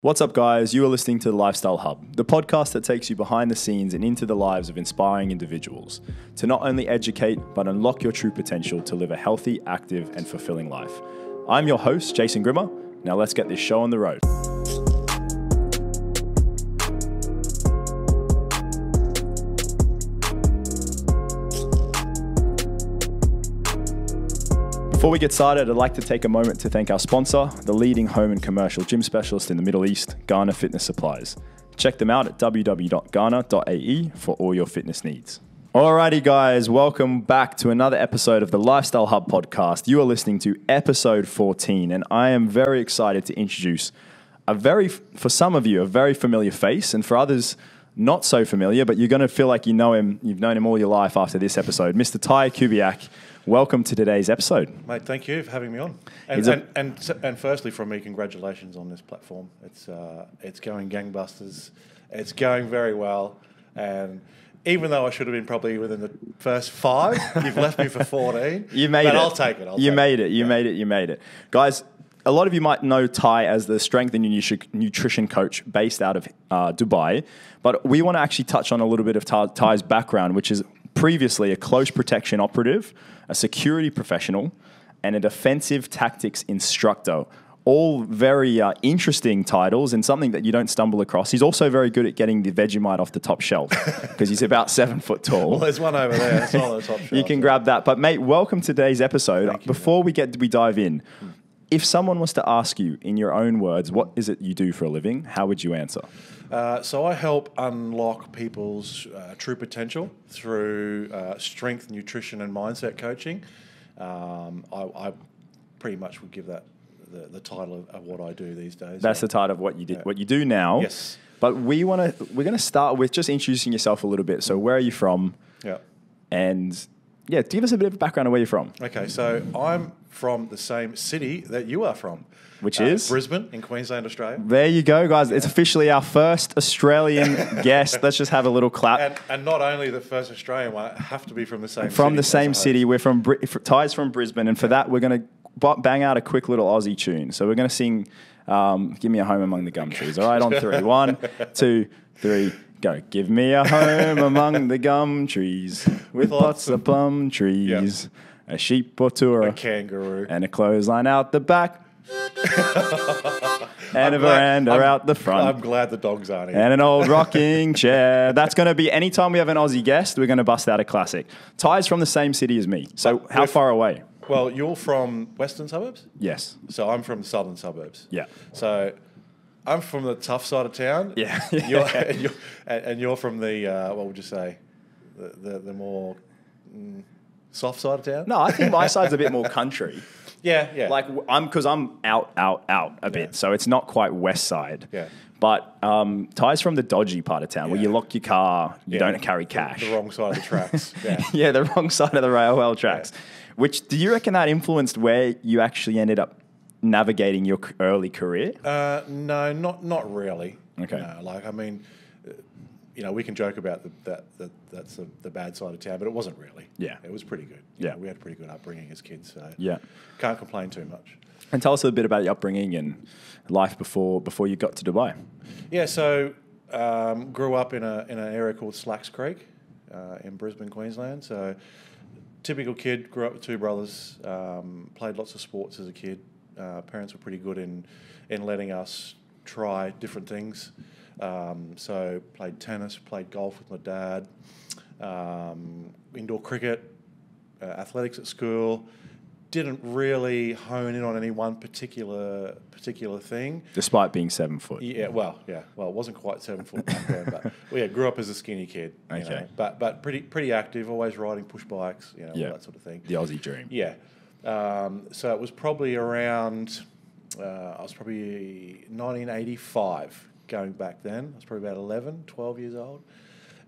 What's up, guys? You are listening to the Lifestyle Hub, the podcast that takes you behind the scenes and into the lives of inspiring individuals to not only educate, but unlock your true potential to live a healthy, active, and fulfilling life. I'm your host, Jason Grimmer. Now let's get this show on the road. Before we get started, I'd like to take a moment to thank our sponsor, the leading home and commercial gym specialist in the Middle East, Ghana Fitness Supplies. Check them out at www.ghana.ae for all your fitness needs. Alrighty, guys, welcome back to another episode of the Lifestyle Hub podcast. You are listening to episode 14, and I am very excited to introduce for some of you, a very familiar face, and for others, not so familiar, but you're going to feel like you know him. You've known him all your life after this episode. Mr. Ty Kubiak, welcome to today's episode. Mate, thank you for having me on. And firstly, from me, congratulations on this platform. It's going gangbusters. It's going very well. And even though I should have been probably within the first 5, you've left me for 14. You made it. I'll take it. You made it. Guys, a lot of you might know Ty as the strength and nutrition coach based out of Dubai. But we want to actually touch on a little bit of Ty's background, which is previously a close protection operative, a security professional, and a defensive tactics instructor. All very interesting titles and something that you don't stumble across. He's also very good at getting the Vegemite off the top shelf because he's about 7 foot tall. Well, there's one over there. It's on the top shelf. You can grab that. But mate, welcome to today's episode. Before we dive in, if someone was to ask you in your own words, what is it you do for a living? How would you answer? So I help unlock people's true potential through strength, nutrition, and mindset coaching. I pretty much would give that the title of what I do these days. That's the title of what you do now. Yes. But we're gonna start with just introducing yourself a little bit. So where are you from? Yeah. And give us a bit of a background of where you're from. Okay, so I'm from the same city that you are from. Which is? Brisbane in Queensland, Australia. There you go, guys. It's officially our first Australian guest. Let's just have a little clap. And not only the first Australian one, I have to be from the same city. From the same city. We're from Ty's from Brisbane, and for that, we're going to bang out a quick little Aussie tune. So we're going to sing Give Me a Home Among the Gum Trees. All right, on 3. 1, 2, 3, go. Give me a home among the gum trees with lots of plum trees, a sheep or two, a kangaroo, and a clothesline out the back. And a veranda out the front. I'm glad the dogs aren't here. And an old rocking chair. That's going to be, anytime we have an Aussie guest, we're going to bust out a classic. Ty's from the same city as me. So how far away? Well, you're from western suburbs? Yes. So I'm from the southern suburbs. Yeah. So I'm from the tough side of town. Yeah. And you're from the, what would you say, the more soft side of town? No, I think my side's a bit more country. Yeah. Like because I'm out a bit, so it's not quite west side. Yeah. But Ty's from the dodgy part of town where you lock your car, you don't carry cash. The wrong side of the tracks. Yeah. Yeah, the wrong side of the railway tracks. Yeah. Which, do you reckon that influenced where you actually ended up navigating your early career? No, not really. Okay. No, we can joke about that's the bad side of town, but it wasn't really. Yeah. It was pretty good. Yeah. We had a pretty good upbringing as kids, so can't complain too much. And tell us a little bit about your upbringing and life before you got to Dubai. Yeah, so grew up in an area called Slacks Creek in Brisbane, Queensland. So typical kid, grew up with 2 brothers, played lots of sports as a kid. Parents were pretty good in letting us try different things. So played tennis, played golf with my dad, indoor cricket, athletics at school. Didn't really hone in on any one particular thing. Despite being 7 foot. Well, it wasn't quite 7 foot back then, but grew up as a skinny kid. Okay. But pretty active, always riding push bikes, all that sort of thing. The Aussie dream. Yeah. So it was probably around, I was probably 1985. Going back then, I was probably about 11, 12 years old.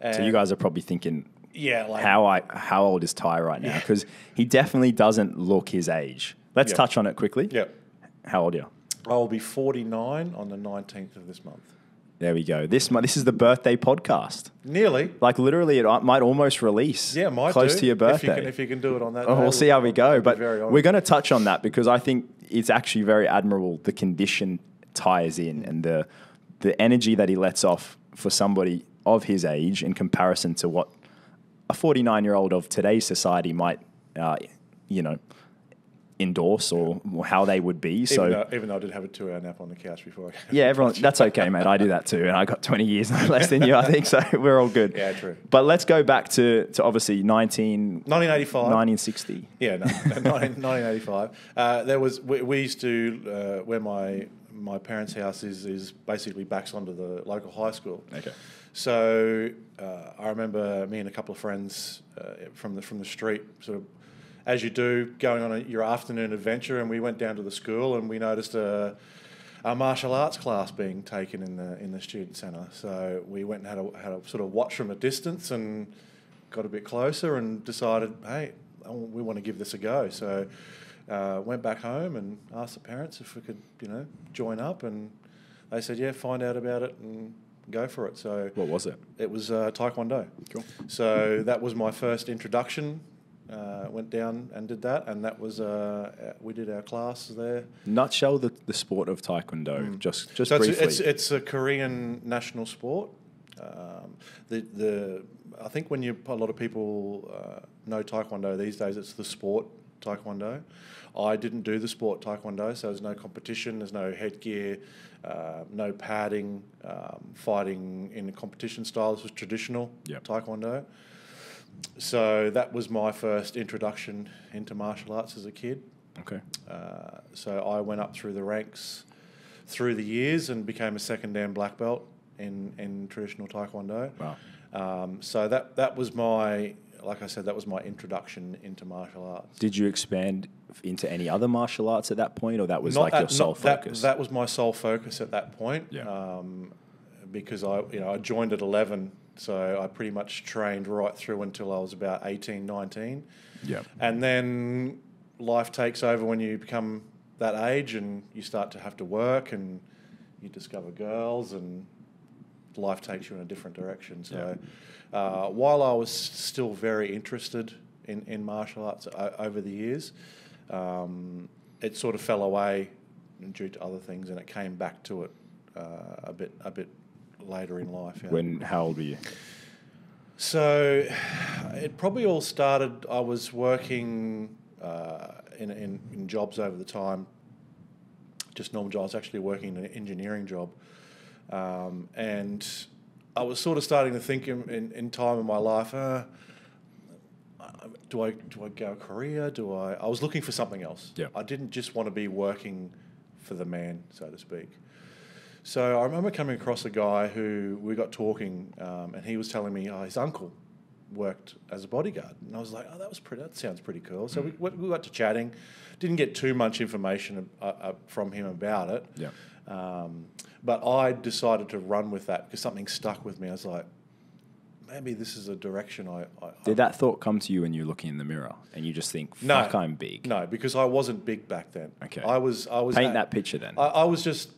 And so you guys are probably thinking, like how old is Ty right now? Because he definitely doesn't look his age. Let's touch on it quickly. Yep. How old are you? I'll be 49 on the 19th of this month. There we go. This is the birthday podcast. Nearly. Like literally, it might almost release. Yeah, might close do. to your birthday. If you can do it on that. Oh, day, we'll see how we go. But we're going to touch on that because I think it's actually very admirable the condition tires in, and the energy that he lets off for somebody of his age in comparison to what a 49-year-old of today's society might, endorse or how they would be. Even though I did have a 2-hour nap on the couch before. Yeah, everyone. That's okay, mate. I do that too, and I got 20 years less than you, I think. So we're all good. Yeah, true. But let's go back to obviously 1985, 1960. Yeah, no, 1985. We used to where my parents' house is basically backs onto the local high school. Okay. So I remember me and a couple of friends from the street, sort of, as you do, going on your afternoon adventure, and we went down to the school and we noticed a martial arts class being taken in the student centre. So we went and had a sort of watch from a distance and got a bit closer and decided, hey, we want to give this a go. So went back home and asked the parents if we could, join up, and they said, yeah, find out about it and go for it. So what was it? It was Taekwondo. Cool. So that was my first introduction. Went down and did that, and that was we did our classes there. Nutshell the sport of Taekwondo, just so briefly. It's a Korean national sport. I think when a lot of people know Taekwondo these days, it's the sport Taekwondo. I didn't do the sport Taekwondo, so there's no competition, there's no headgear, no padding, fighting in a competition style. This was traditional Taekwondo. So that was my first introduction into martial arts as a kid. Okay. So I went up through the ranks through the years and became a second Dan black belt in traditional Taekwondo. Wow. So that was my, like I said, that was my introduction into martial arts. Did you expand into any other martial arts at that point, or that was your sole focus? That was my sole focus at that point. Yeah. Because I joined at 11. So I pretty much trained right through until I was about 18, 19. Yeah. And then life takes over when you become that age and you start to have to work and you discover girls and life takes you in a different direction. So while I was still very interested in martial arts over the years, it sort of fell away due to other things, and it came back to it a bit later in life. Yeah. How old were you? So it probably all started, I was working in jobs over the time, just normal jobs. I was actually working in an engineering job. And I was sort of starting to think in time in my life, do I go career? I was looking for something else. Yeah. I didn't just want to be working for the man, so to speak. So I remember coming across a guy who we got talking, and he was telling me his uncle worked as a bodyguard, and I was like, that sounds pretty cool. So we got to chatting, didn't get too much information from him about it. Yeah. But I decided to run with that because something stuck with me. I was like, maybe this is a direction Did that thought come to you when you're looking in the mirror and you just think, fuck, I'm big? No, because I wasn't big back then. Okay. I was Paint that picture then. I was just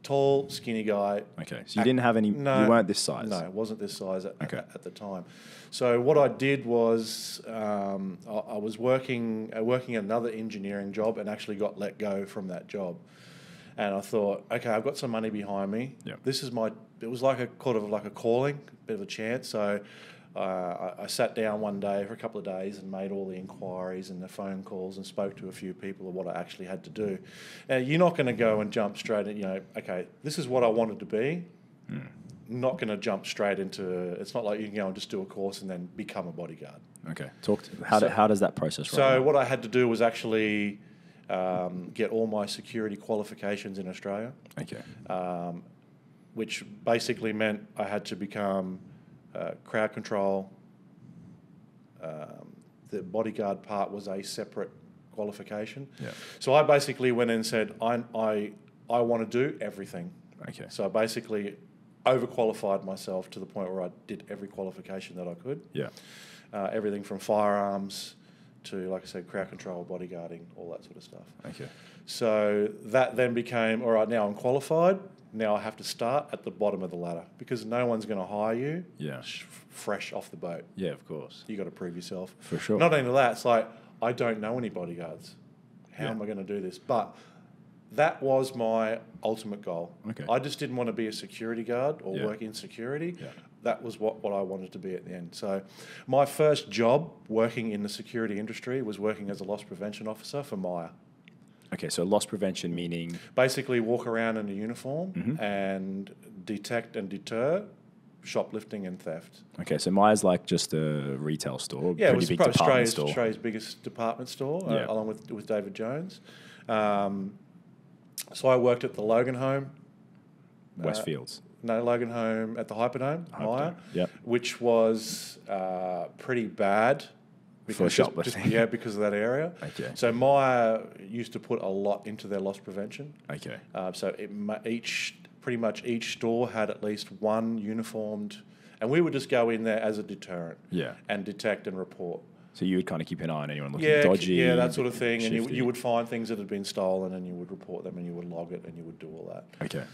tall, skinny guy. Okay, so you didn't have any, you weren't this size? No, it wasn't this size at the time. So what I did was I was working another engineering job and actually got let go from that job. And I thought, okay, I've got some money behind me. Yep. It was like a calling, a bit of a chance. So I sat down one day for a couple of days and made all the inquiries and the phone calls and spoke to a few people of what I actually had to do. Now, you're not going to go and jump straight in, okay, this is what I wanted to be. Not going to jump straight into, it's not like you can go and just do a course and then become a bodyguard. Okay. How does that process run? So what I had to do was actually get all my security qualifications in Australia. Okay. Which basically meant I had to become crowd control. The bodyguard part was a separate qualification. Yeah. So I basically went in and said, I want to do everything. Okay. So I basically overqualified myself to the point where I did every qualification that I could. Yeah. Everything from firearms to, like I said, crowd control, bodyguarding, all that sort of stuff. Okay. So that then became, all right, now I'm qualified. Now I have to start at the bottom of the ladder because no one's going to hire you fresh off the boat. Yeah, of course. You got to prove yourself. For sure. Not only that, it's like, I don't know any bodyguards. How am I going to do this? But that was my ultimate goal. Okay. I just didn't want to be a security guard or Yeah. work in security. Yeah. That was what I wanted to be at the end. So my first job working in the security industry was working as a loss prevention officer for Myer. Okay, so loss prevention meaning... Basically walk around in a uniform and detect and deter shoplifting and theft. Okay, so Myers like just a retail store, Yeah, it pretty was big probably department store. Australia's biggest department store, Yeah. along with David Jones. So I worked at the Logan Home. Westfields. No, Logan Home at the Hyperdome, Myer, Yep. which was pretty bad. For shoplifting. Because of that area. Okay. So Myer used to put a lot into their loss prevention. Okay. So pretty much each store had at least one uniformed, and we would just go in there as a deterrent. Yeah. And detect and report. So you would kind of keep an eye on anyone looking dodgy. Yeah, that sort of thing. shifty. And you would find things that had been stolen, and you would report them, and you would log it, and you would do all that. Okay.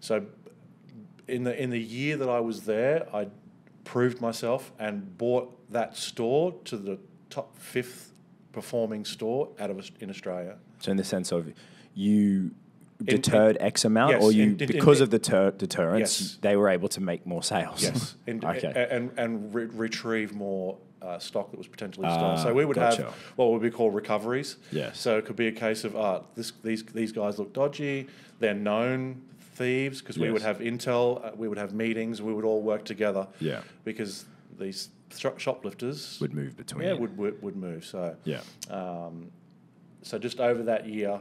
So in the year that I was there, I proved myself and brought that store to the top 5th performing store in Australia. So in the sense of you deterred X amount, yes, or because of the deterrence, yes. they were able to make more sales? Yes, Okay. and retrieve more stock that was potentially stolen. So we would gotcha. have what would be called recoveries. Yes. So it could be a case of these guys look dodgy. They're known thieves because we Yes. would have intel. We would have meetings. We would all work together. Yeah. Because these shoplifters Would move between. Yeah, would move. So Yeah. So just over that year,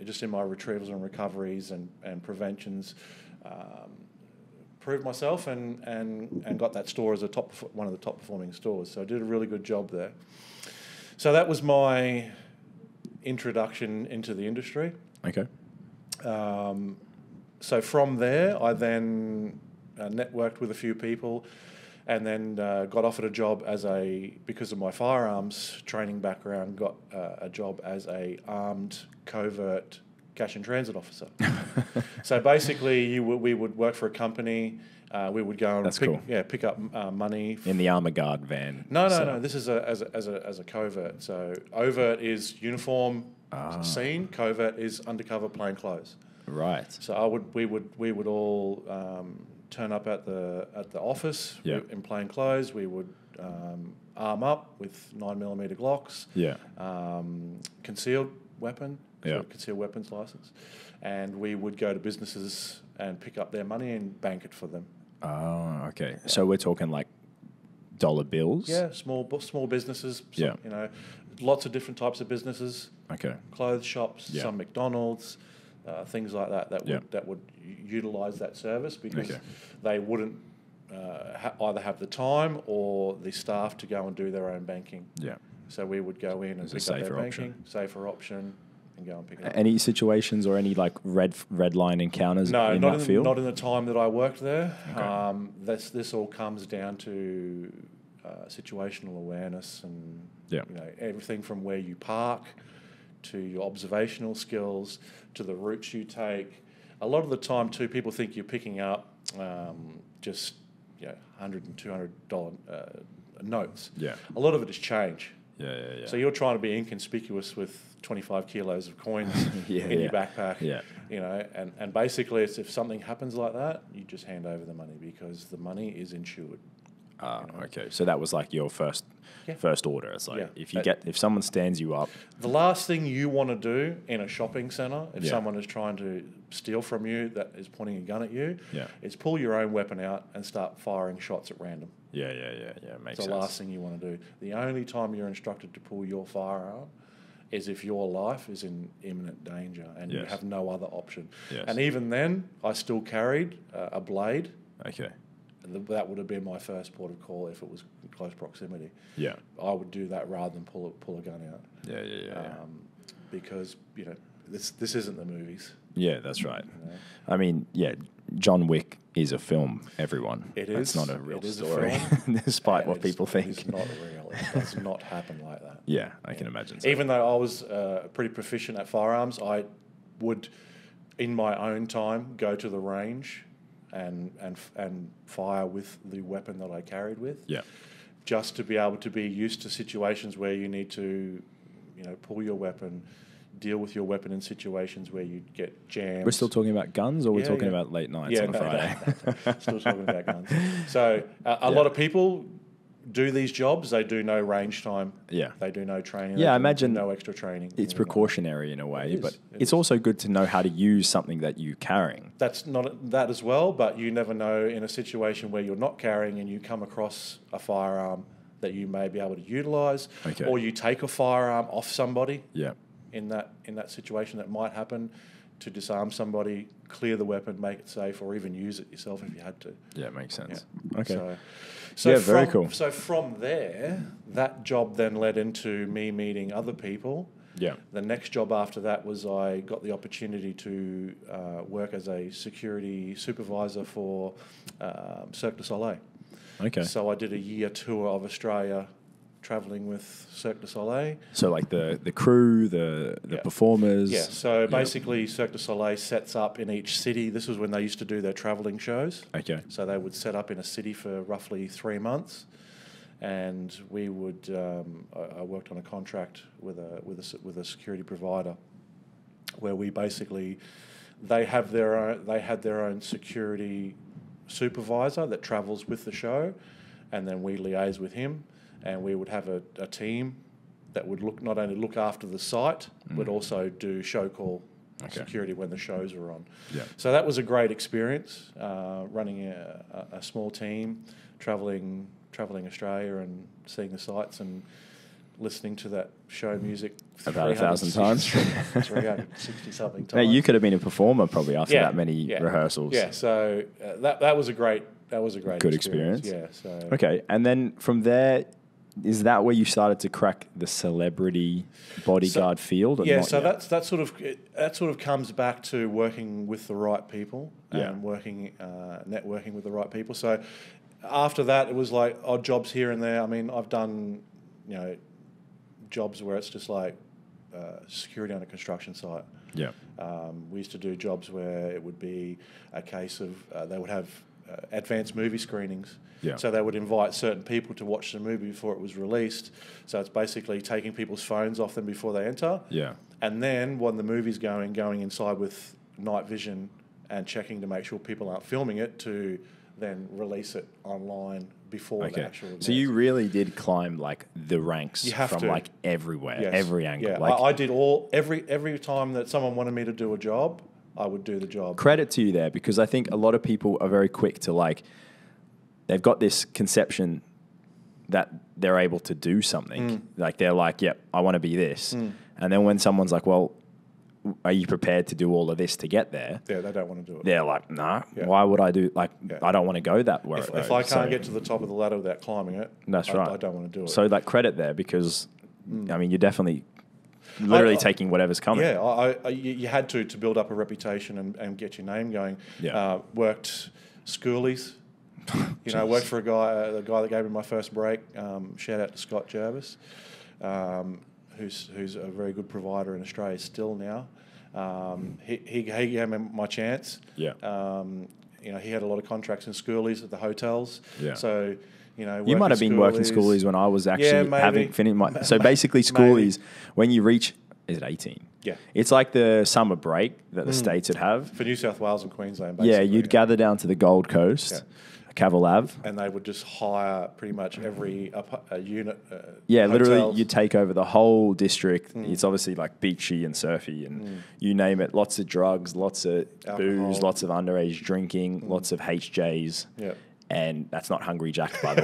just in my retrievals and recoveries and preventions, proved myself and got that store as one of the top performing stores. So I did a really good job there. So that was my introduction into the industry. Okay. So from there, I then networked with a few people, and then got offered a job because of my firearms training background, got a job as a armed covert cash in transit officer. So basically, we would work for a company. We would go and That's cool. pick up money In the armor guard van. No. This is as a covert. So overt is uniform scene. Covert is undercover plain clothes. Right. So we would all turn up at the office Yeah. in plain clothes. We would arm up with 9mm Glocks. Yeah. Concealed weapon. Yeah. Concealed weapons license, and we would go to businesses and pick up their money and bank it for them. Oh, okay. So we're talking like dollar bills? Yeah, small businesses. Yeah. Lots of different types of businesses. Okay. Clothes shops, Yeah. some McDonald's, things like that. That would utilise that service because Okay. they wouldn't either have the time or the staff to go and do their own banking. Yeah. So we would go in and It's a pick up their safer banking, option. safer option, and go and pick it up. Any situations or any like red line encounters No, in not that field? not in the time that I worked there. Okay. This all comes down to situational awareness and Yeah. everything from where you park to your observational skills to the routes you take. A lot of the time too, people think you're picking up just $100 and $200 notes. Yeah. A lot of it is change. Yeah. So you're trying to be inconspicuous with 25 kilos of coins in your backpack. Yeah. And basically it's if something happens like that, you just hand over the money because the money is insured. Okay. So that was like your first order. It's like Yeah. if someone stands you up. The last thing you want to do in a shopping centre, if Yeah. someone is trying to steal from you that is pointing a gun at you, Yeah. is pull your own weapon out and start firing shots at random. Yeah. Makes It's the sense. last thing you want to do. The only time you're instructed to pull your firearm is if your life is in imminent danger and you Yes. have no other option. Yes. And even then, I still carried a blade. Okay. And that would have been my first port of call if it was in close proximity. Yeah. I would do that rather than pull a gun out. Yeah. Because this isn't the movies. Yeah, that's right. I mean, John Wick is a film, everyone. It It's is. not a real It is a story, film, despite and what people think. It's not real. It does not happen like that. Yeah, I can imagine. So. Even though I was pretty proficient at firearms, I would, in my own time, go to the range and fire with the weapon that I carried with. Yeah. Just to be able to be used to situations where you need to, pull your weapon, deal with your weapon in situations where you get jammed. We're still talking about guns, or we're Yeah, talking yeah. about late nights on a Friday? No. Still talking about guns. So a lot of people do these jobs. They do no range time. Yeah. They do no training. Yeah, I they do imagine no extra training. It's precautionary in a way, It but is, it's also good to know how to use something that you're carrying. That's not that as well, but you never know in a situation where you're not carrying and you come across a firearm that you may be able to utilise, Okay. or you take a firearm off somebody. Yeah. In that situation that might happen, to disarm somebody, clear the weapon, make it safe, or even use it yourself if you had to. Yeah, it makes sense. Yeah. Okay. So yeah, very cool. So from there, that job then led into me meeting other people. Yeah. The next job after that was I got the opportunity to work as a security supervisor for Cirque du Soleil. Okay. So I did a year tour of Australia, travelling with Cirque du Soleil. So like the crew, the performers. Yeah, so basically Cirque du Soleil sets up in each city. This was when they used to do their travelling shows. Okay. So they would set up in a city for roughly 3 months, and we would. I worked on a contract with a security provider, where we basically they had their own security supervisor that travels with the show, and then we liaise with him. And we would have a team that would not only look after the site, but also do show call security when the shows were on. Yeah. So that was a great experience, running a small team, travelling Australia and seeing the sights and listening to that show music about 1,000 times. 360 something times. Now, you could have been a performer probably after that many rehearsals. Yeah, so that was a great good experience. Yeah. So okay, and then from there, is that where you started to crack the celebrity bodyguard field? Yeah, so that sort of comes back to working with the right people and networking with the right people. So after that, it was like odd jobs here and there. I mean, I've done jobs where it's just like security on a construction site. Yeah. We used to do jobs where it would be a case of they would have advanced movie screenings. Yeah. So they would invite certain people to watch the movie before it was released. So it's basically taking people's phones off them before they enter. Yeah. And then when the movie's going inside with night vision and checking to make sure people aren't filming it, to then release it online before the actual event. So you really did climb like the ranks from like everywhere, every angle. Yeah, like, I did every time that someone wanted me to do a job, I would do the job. Credit to you there, because I think a lot of people are very quick to like, they've got this conception that they're able to do something. Like they're like, yep, I want to be this. And then when someone's like, well, are you prepared to do all of this to get there? Yeah, they don't want to do it. They're like, nah, why would I do, like, I don't want to go that way. If I can't get to the top of the ladder without climbing it, that's right. I don't want to do it. So like credit there, because, I mean, you're definitely literally taking whatever's coming. Yeah, you had to build up a reputation and get your name going. Yeah. Worked schoolies. Worked for the guy that gave me my first break. Shout out to Scott Jervis, who's a very good provider in Australia still now. He gave me my chance. Yeah. He had a lot of contracts in schoolies at the hotels. Yeah. So, you might have been working schoolies when I was actually having finished my. So basically, schoolies, when you reach, is it 18? Yeah. It's like the summer break that the states would have. For New South Wales and Queensland, basically. Yeah, you'd gather down to the Gold Coast, Cavill Ave. And they would just hire pretty much every unit. Literally, you take over the whole district. It's obviously like beachy and surfy and you name it. Lots of drugs, lots of booze, lots of underage drinking, lots of HJs. Yeah. And that's not Hungry Jack, by the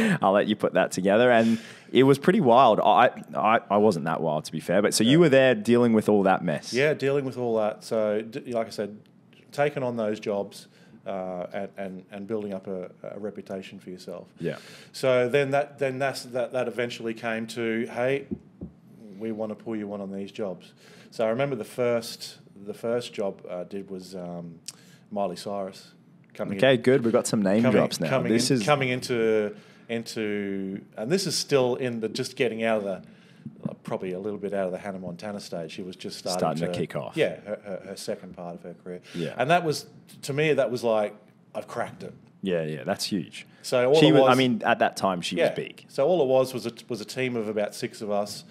way. I'll let you put that together. And it was pretty wild. I wasn't that wild, to be fair. But so you were there dealing with all that mess. Yeah, dealing with all that. So, like I said, taking on those jobs and building up a reputation for yourself. Yeah. So then that eventually came to, hey, we want to pull you on these jobs. So I remember the first job I did was Miley Cyrus. Good. We've got some name drops now. Coming into, and this is still in the just getting out of the, probably a little bit out of the Hannah Montana stage. She was just starting to kick off. Yeah, her second part of her career. Yeah, and that was, to me, that was like, I've cracked it. Yeah, that's huge. So she was, I mean, at that time she was big. So all it was a team of about 6 of us.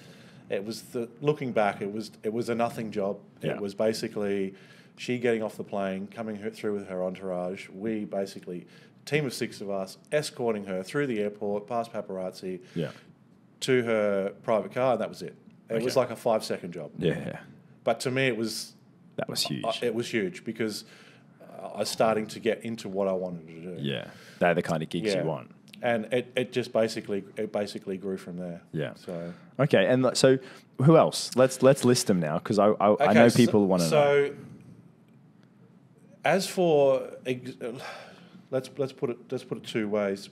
It was looking back, it was a nothing job. Yeah. It was basically she getting off the plane, coming through with her entourage. We basically, team of 6 of us, escorting her through the airport, past paparazzi, to her private car, and that was it. It was like a 5-second job. Yeah. But to me, it was... That was huge. It was huge because I was starting to get into what I wanted to do. Yeah. They're the kind of gigs you want. And it just basically grew from there. Yeah. So okay, and so who else? Let's list them now because I know people want to know. So as for let's put it 2 ways.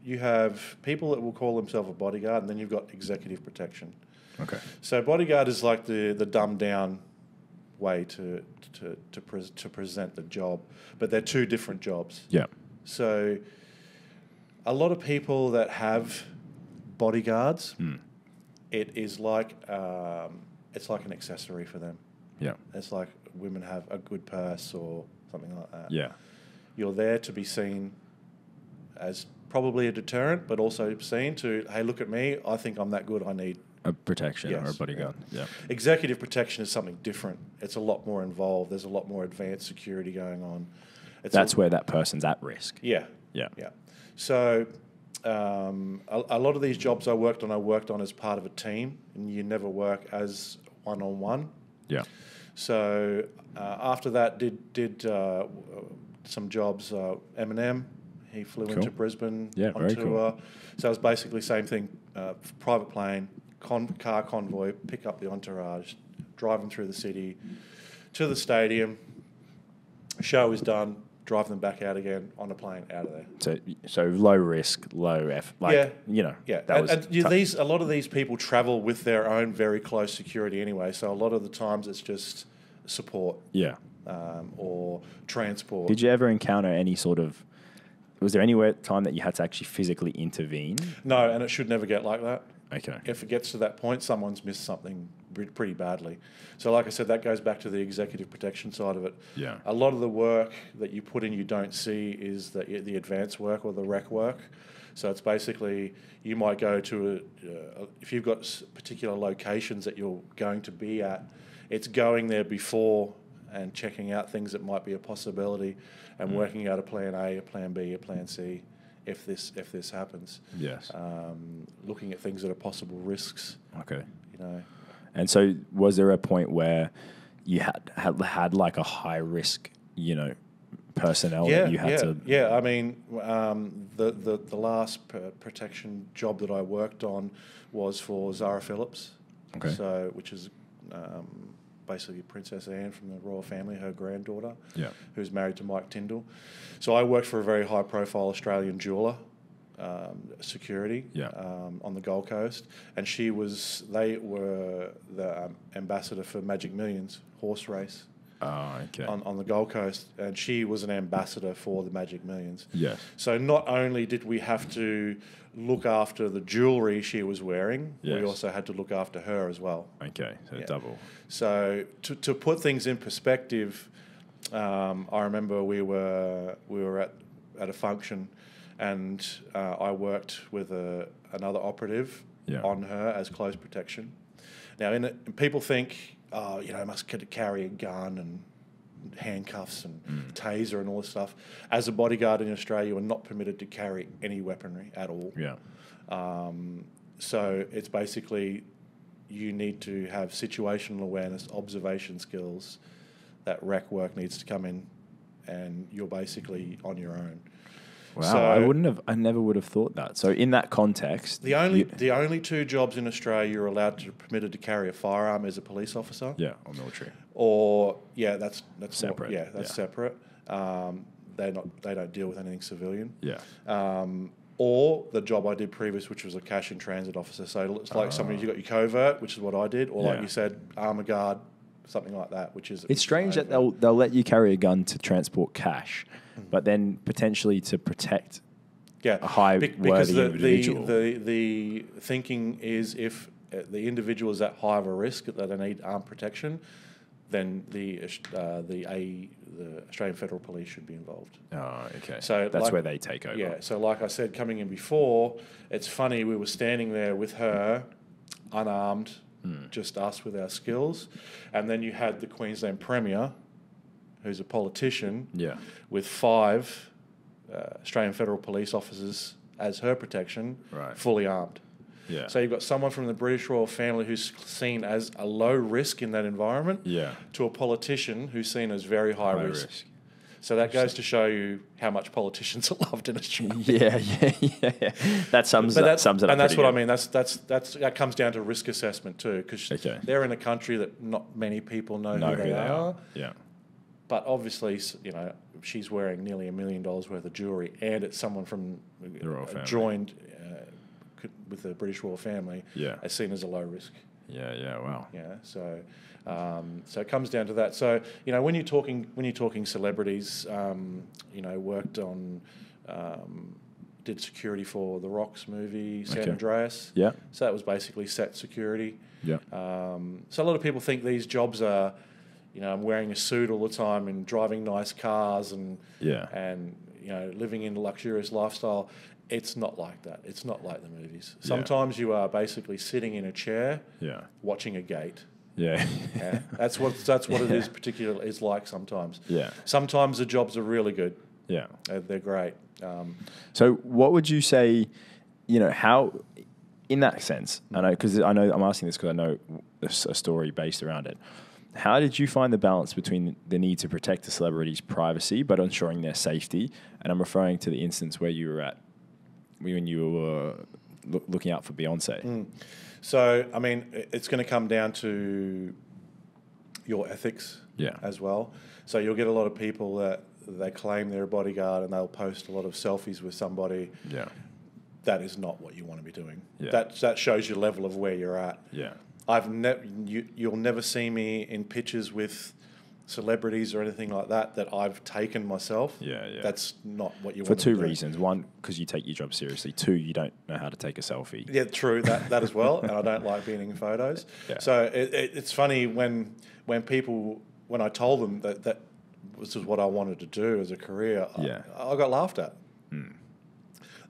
You have people that will call themselves a bodyguard, and then you've got executive protection. Okay. So bodyguard is like the dumbed down way to present the job, but they're 2 different jobs. Yeah. So a lot of people that have bodyguards, it is like it's like an accessory for them. Yeah. It's like women have a good purse or something like that. Yeah. You're there to be seen as probably a deterrent, but also seen to, hey, look at me, I think I'm that good, I need a protection or a bodyguard. Yeah. Executive protection is something different. It's a lot more involved. There's a lot more advanced security going on. That's where that person's at risk. Yeah. Yeah. Yeah. So a lot of these jobs I worked on as part of a team, and you never work as one-on-one. Yeah. So after that, did some jobs. Eminem, he flew into Brisbane on tour. Cool. So it was basically same thing. Private plane, car convoy, pick up the entourage, drive them through the city to the stadium. Show is done. Drive them back out again on a plane out of there. So low risk, low F. A lot of these people travel with their own very close security anyway. So a lot of the times it's just support. Yeah. Or transport. Did you ever encounter any sort of? Was there any time that you had to actually physically intervene? No, and it should never get like that. Okay. If it gets to that point, someone's missed something pretty badly. So like I said, that goes back to the executive protection side of it. Yeah. A lot of the work that you put in you don't see is the advanced work or the rec work. So it's basically you might go to if you've got particular locations that you're going to be at, it's going there before and checking out things that might be a possibility and working out a plan A, a plan B, a plan C. If this happens, yes, looking at things that are possible risks. Okay, And so was there a point where you had like a high risk, personnel that you had to? Yeah, I mean, the last protection job that I worked on was for Zara Phillips. Okay, so which is basically Princess Anne from the royal family, her granddaughter, who's married to Mike Tyndall. So I worked for a very high-profile Australian jeweller, security, on the Gold Coast, and they were the ambassador for Magic Millions horse race. Oh, okay. On the Gold Coast, and she was an ambassador for the Magic Millions. Yes. So not only did we have to look after the jewellery she was wearing, we also had to look after her as well. Okay, so double. So to put things in perspective, I remember we were at a function, and I worked with another operative on her as close protection. Now, people think, must carry a gun and handcuffs and taser and all this stuff. As a bodyguard in Australia, you are not permitted to carry any weaponry at all. Yeah. So it's basically you need to have situational awareness, observation skills. That rec work needs to come in, and you're basically on your own. Wow, So I never would have thought that. So in that context, the only 2 jobs in Australia you're permitted to carry a firearm is a police officer. Yeah, or military. Or that's separate. Separate. They don't deal with anything civilian. Yeah. Or the job I did previous, which was a cash in transit officer. So it's like somebody, you got your covert, which is what I did, or like you said, armor guard, something like that, which is... It's strange that they'll let you carry a gun to transport cash, but then potentially to protect a high-worthy individual. The thinking is if the individual is at high of a risk that they need armed protection, then the Australian Federal Police should be involved. Oh, okay. So that's where they take over. Yeah, so like I said, coming in before, it's funny, we were standing there with her, unarmed, just us with our skills. And then you had the Queensland Premier, who's a politician, with 5 Australian Federal Police officers as her protection, fully armed. Yeah. So you've got someone from the British royal family who's seen as a low risk in that environment, to a politician who's seen as very high risk. So that goes to show you how much politicians are loved in Australia. Yeah. That sums it up. And that's what I mean. That comes down to risk assessment too, because they're in a country that not many people know who they are. Yeah. But obviously, you know, she's wearing nearly $1 million worth of jewelry, and it's someone from the royal family. Joined with the British royal family, as seen as a low risk. Yeah. Wow. Yeah. So it comes down to that. So you know, when you're talking celebrities, you know, worked on, did security for the Rock's movie San Andreas. Yeah. So that was basically set security. Yeah. So a lot of people think these jobs are, you know, I'm wearing a suit all the time and driving nice cars and you know, living in a luxurious lifestyle. It's not like that. It's not like the movies. Sometimes you are basically sitting in a chair, watching a gate. Yeah. That's what it is. Particularly is like sometimes. Yeah. Sometimes the jobs are really good. Yeah. They're great. So what would you say? You know, how in that sense? I know I'm asking this because I know a story based around it. How did you find the balance between the need to protect the celebrity's privacy but ensuring their safety? And I'm referring to the instance where you were at when you were looking out for Beyonce. So, I mean, it's going to come down to your ethics as well. So you'll get a lot of people that they claim they're a bodyguard and they'll post a lot of selfies with somebody. Yeah. That is not what you want to be doing. Yeah. That shows your level of where you're at. Yeah. You'll never see me in pictures with celebrities or anything like that I've taken myself. Yeah. That's not what you want to do. For 2 reasons. 1, because you take your job seriously. 2, you don't know how to take a selfie. Yeah, true, that as well. And I don't like being in photos. Yeah. So it's funny when I told them that this is what I wanted to do as a career, I got laughed at.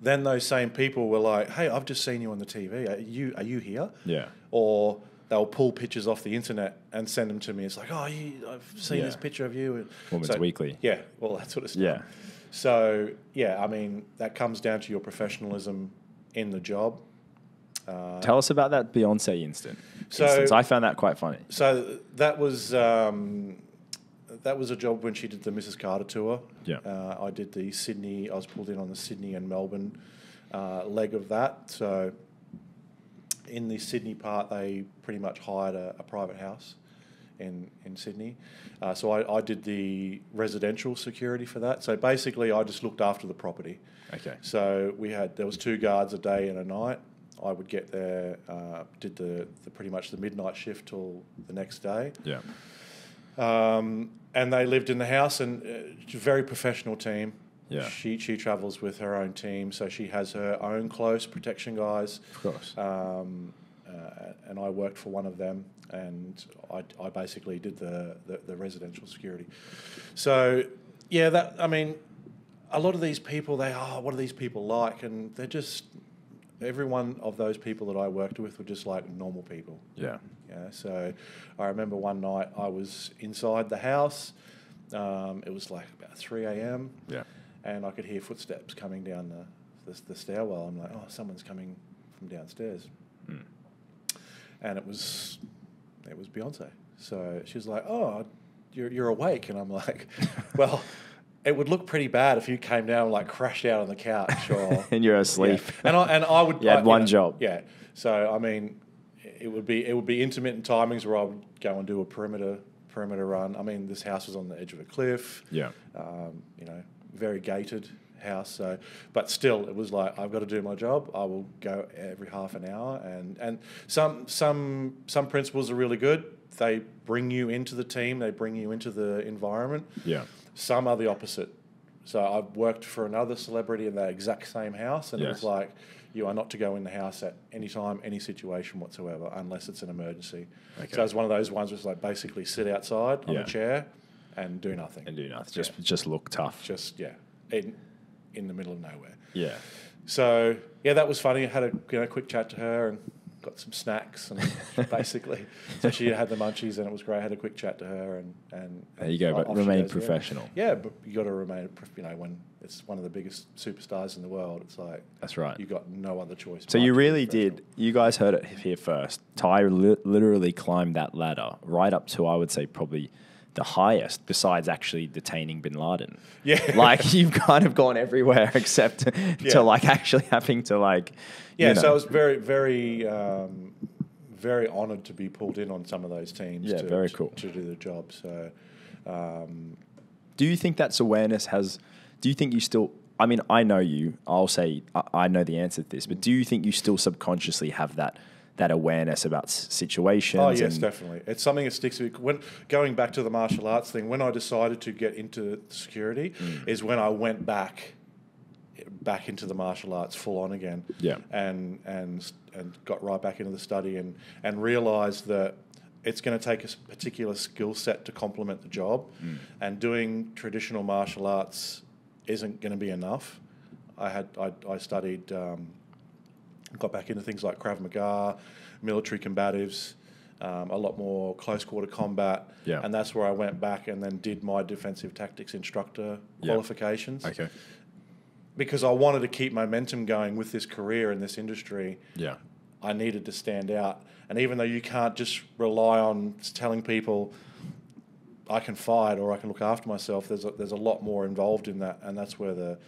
Then those same people were like, hey, I've just seen you on the TV. Are you here? Yeah. Or they'll pull pictures off the internet and send them to me. It's like, oh, I've seen this picture of you. Women's Weekly. Yeah, well, that sort of stuff. Yeah. So, I mean, that comes down to your professionalism in the job. Tell us about that Beyonce instance. I found that quite funny. So that was a job when she did the Mrs. Carter tour. Yeah. I did the Sydney. I was pulled in on the Sydney and Melbourne leg of that. So in the Sydney part, they pretty much hired a private house in Sydney. So I did the residential security for that. So basically, I just looked after the property. Okay. So there was 2 guards a day and a night. I would get there, did the pretty much the midnight shift till the next day. Yeah. And they lived in the house, and it's a very professional team. Yeah. She travels with her own team, so she has her own close protection guys. Of course. And I worked for one of them, and I basically did the residential security. So, I mean, a lot of these people, what are these people like? And they're just, every one of those people that I worked with were just like normal people. Yeah. Yeah. So I remember one night I was inside the house. It was like about 3 a.m. Yeah. And I could hear footsteps coming down the stairwell. I'm like, oh, someone's coming from downstairs. And it was Beyonce. So she was like, oh, you're awake. And I'm like, well, it would look pretty bad if you came down and like crashed out on the couch or and you're asleep. Yeah. And I would. You had one job. Yeah. So I mean, it would be intermittent timings where I would go and do a perimeter run. I mean, this house was on the edge of a cliff. Yeah. Very gated house. So, but still, it was like, I've got to do my job. I will go every half an hour. And some principals are really good. They bring you into the team. They bring you into the environment. Yeah. Some are the opposite. So I've worked for another celebrity in that exact same house, and it was like, you are not to go in the house at any time, any situation whatsoever, unless it's an emergency. Okay. So it's one of those ones where it's like basically sit outside on a chair and do nothing. Just look tough. Just in the middle of nowhere. Yeah. So that was funny. I had a quick chat to her, and got some snacks, and basically, so she had the munchies, and it was great. I had a quick chat to her, and there you go. But remain professional. Yeah, but you got to remain. When it's one of the biggest superstars in the world, it's like that's right. You got no other choice. So you really did. You guys heard it here first. Ty literally climbed that ladder right up to, I would say, probably the highest, besides actually detaining Bin Laden. Yeah, like you've kind of gone everywhere except to like actually having to like. Yeah, so I was very, very, very honoured to be pulled in on some of those teams. Yeah, very cool to do the job. So, do you think that's awareness has? Do you think you still? I mean, I know you. I'll say I know the answer to this, but do you think you still subconsciously have that awareness about situations? Oh yes, definitely. It's something that sticks with me. When going back to the martial arts thing, when I decided to get into security, is when I went back into the martial arts full on again. Yeah. And got right back into the study and realised that it's going to take a particular skill set to complement the job, and doing traditional martial arts isn't going to be enough. I studied, got back into things like Krav Maga, military combatives, a lot more close quarter combat, and that's where I went back and then did my defensive tactics instructor qualifications. Okay. Because I wanted to keep momentum going with this career in this industry. Yeah. I needed to stand out. And even though you can't just rely on telling people I can fight or I can look after myself, there's a lot more involved in that, and that's where the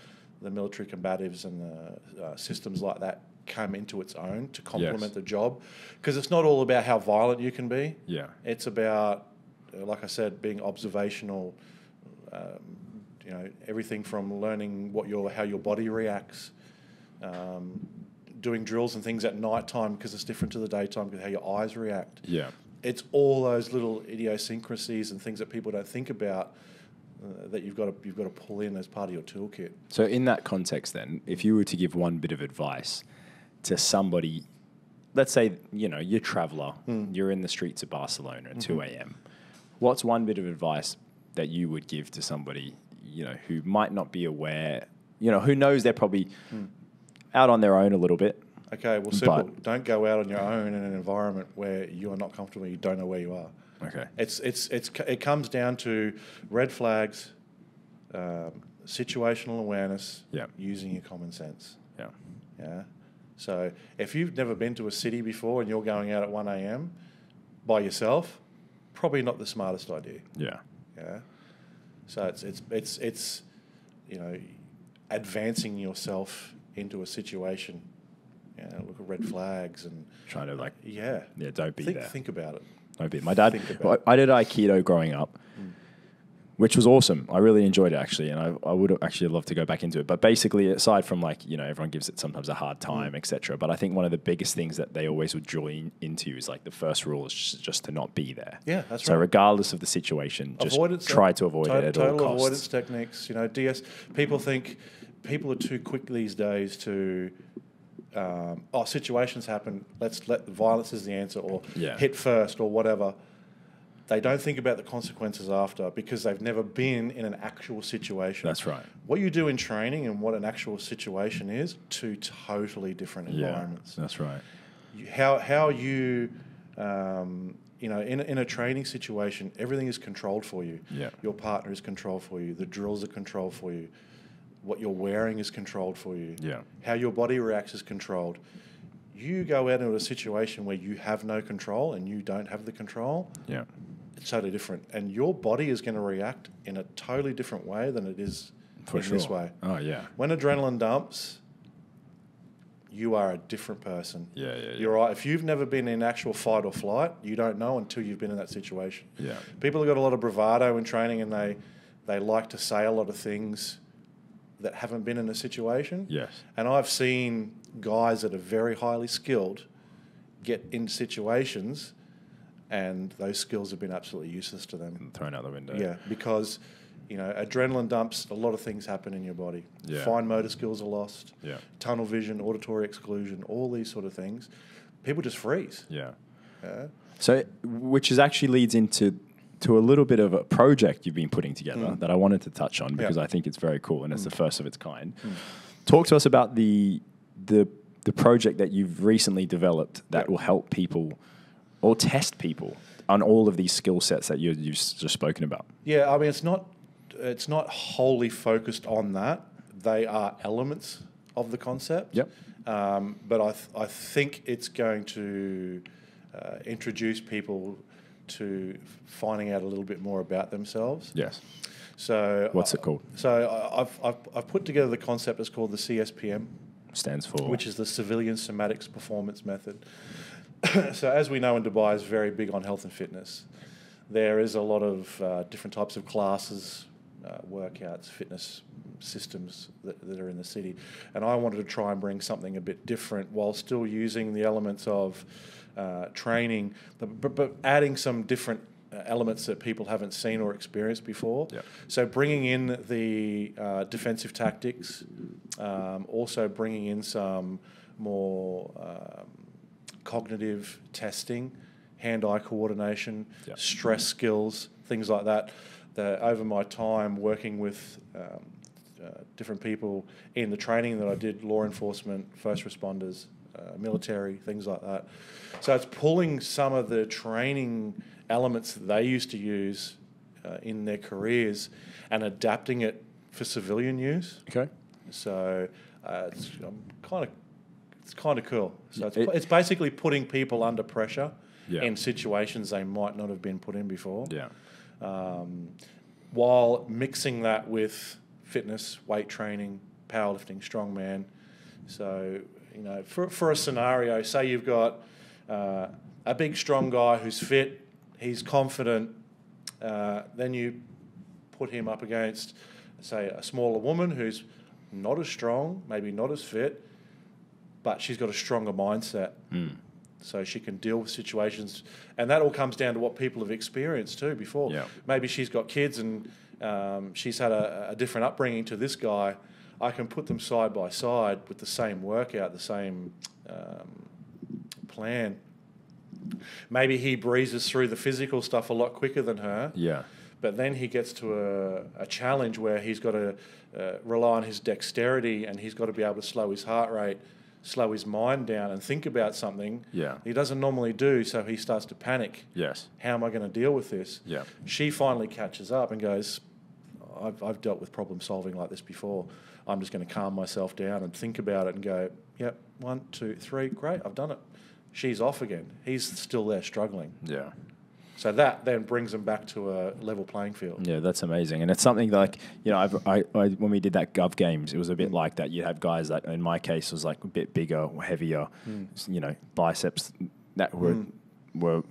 military combatives and the systems like that come into its own to complement the job. Because it's not all about how violent you can be. Yeah. It's about, like I said, being observational. Everything from learning how your body reacts, doing drills and things at night time because it's different to the daytime because how your eyes react. Yeah. It's all those little idiosyncrasies and things that people don't think about that you've got to pull in as part of your toolkit. So in that context then, if you were to give one bit of advice to somebody, let's say, you're a traveller, you're in the streets of Barcelona at 2 a.m. What's one bit of advice that you would give to somebody, who might not be aware, who knows they're probably out on their own a little bit? Okay, well, simple. Don't go out on your own in an environment where you are not comfortable, you don't know where you are. Okay. It comes down to red flags, situational awareness, using your common sense. Yeah. Yeah. So if you've never been to a city before and you're going out at 1 a.m. by yourself, probably not the smartest idea. Yeah. Yeah. So it's advancing yourself into a situation. Look at red flags and trying to don't be there. Think about it. Don't be. My dad. I did Aikido growing up, which was awesome. I really enjoyed it actually, and I would actually love to go back into it. But basically, aside from everyone gives it sometimes a hard time, etc. But I think one of the biggest things that they always would draw into is the first rule is just to not be there. Yeah, that's right. So regardless of the situation, just try to avoid it at all costs. Total avoidance techniques. People think people are too quick these days to. Situations happen. Let's let violence is the answer, or hit first, or whatever. They don't think about the consequences after because they've never been in an actual situation. That's right. What you do in training and what an actual situation is, two totally different environments. That's right. How you, in a training situation, everything is controlled for you. Yeah. Your partner is controlled for you. The drills are controlled for you. What you're wearing is controlled for you. Yeah. How your body reacts is controlled. You go out into a situation where you have no control and you don't have the control. Yeah. It's totally different. And your body is going to react in a totally different way than it is this way. Oh, yeah. When adrenaline dumps, you are a different person. Yeah. You're right. If you've never been in actual fight or flight, you don't know until you've been in that situation. Yeah. People have got a lot of bravado in training and they like to say a lot of things that haven't been in a situation. Yes. And I've seen guys that are very highly skilled get in situations and those skills have been absolutely useless to them. And thrown out the window. Yeah, because, adrenaline dumps, a lot of things happen in your body. Yeah. Fine motor skills are lost. Yeah. Tunnel vision, auditory exclusion, all these sort of things. People just freeze. Yeah. Yeah. So, which actually leads into a little bit of a project you've been putting together that I wanted to touch on because I think it's very cool and it's the first of its kind. Talk to us about the the project that you've recently developed that will help people or test people on all of these skill sets that you've just spoken about? Yeah, I mean, it's not wholly focused on that. They are elements of the concept. Yep. But I think it's going to introduce people to finding out a little bit more about themselves. Yes. So what's it called? So I've put together the concept. It's called the CSPM. Stands for? Which is the Civilian Somatics Performance Method. So as we know, in Dubai is very big on health and fitness. There is a lot of different types of classes, workouts, fitness systems that are in the city. And I wanted to try and bring something a bit different while still using the elements of training, but adding some different elements that people haven't seen or experienced before. Yep. So bringing in the defensive tactics, also bringing in some more cognitive testing, hand-eye coordination, Yep. stress skills, things like that. Over my time working with different people in the training that I did, law enforcement, first responders, military, things like that. So it's pulling some of the training elements that they used to use in their careers and adapting it for civilian use. Okay. So it's kind of cool. So it's basically putting people under pressure in situations they might not have been put in before. Yeah. While mixing that with fitness, weight training, powerlifting, strongman. So, you know, for a scenario, say you've got a big, strong guy who's fit, he's confident, then you put him up against, say, a smaller woman who's not as strong, maybe not as fit, but she's got a stronger mindset. So she can deal with situations. And that all comes down to what people have experienced too before. Yeah. Maybe she's got kids and she's had a different upbringing to this guy. I can put them side by side with the same workout, the same plan. Maybe he breezes through the physical stuff a lot quicker than her. Yeah. But then he gets to a challenge where he's got to rely on his dexterity, and he's got to be able to slow his heart rate, slow his mind down and think about something he doesn't normally do, so he starts to panic. Yes. How am I going to deal with this? Yeah. She finally catches up and goes, I've dealt with problem solving like this before. I'm just going to calm myself down and think about it and go, yep, 1, 2, 3, great, I've done it. She's off again. He's still there struggling. Yeah. So that then brings them back to a level playing field. Yeah, that's amazing. And it's something like, you know, I when we did that Gov Games, it was a bit like that. You have guys that, in my case, was like a bit bigger, heavier, you know, biceps that were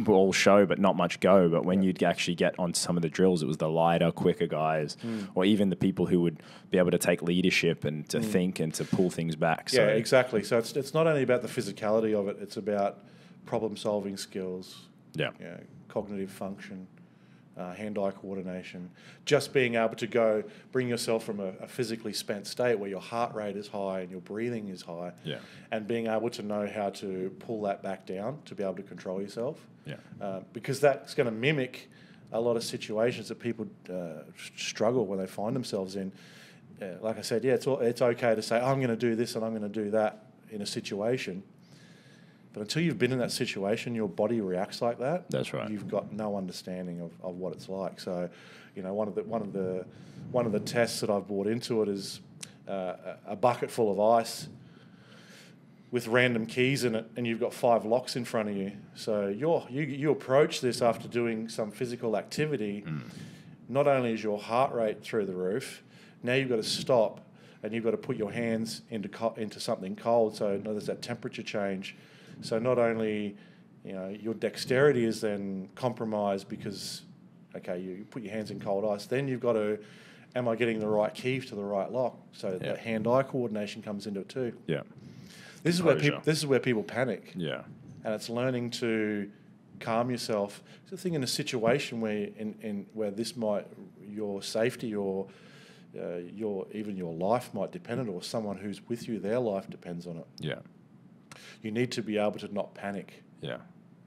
all show, but not much go. But when you'd actually get on some of the drills, it was the lighter, quicker guys, or even the people who would be able to take leadership and to think and to pull things back. So yeah, exactly. So it's not only about the physicality of it, it's about problem-solving skills, you know, cognitive function, hand-eye coordination, just being able to bring yourself from a physically spent state where your heart rate is high and your breathing is high, and being able to know how to pull that back down to be able to control yourself. Because that's going to mimic a lot of situations that people struggle when they find themselves in. Like I said, it's okay to say, I'm going to do this and I'm going to do that in a situation. But until you've been in that situation, your body reacts like that. That's right. You've got no understanding of what it's like. So, you know, one of the tests that I've brought into it is a bucket full of ice with random keys in it, and you've got 5 locks in front of you. So you approach this after doing some physical activity. Not only is your heart rate through the roof, now you've got to stop and you've got to put your hands into something cold. So there's that temperature change. So not only, you know, your dexterity is then compromised because, okay, you put your hands in cold ice, then you've got to, am I getting the right key to the right lock? So that hand-eye coordination comes into it too. Yeah. This is where people panic. Yeah. And it's learning to calm yourself. It's the thing in a situation where where this might, your safety or even your life might depend on it, or someone who's with you, their life depends on it. Yeah. You need to be able to not panic. Yeah.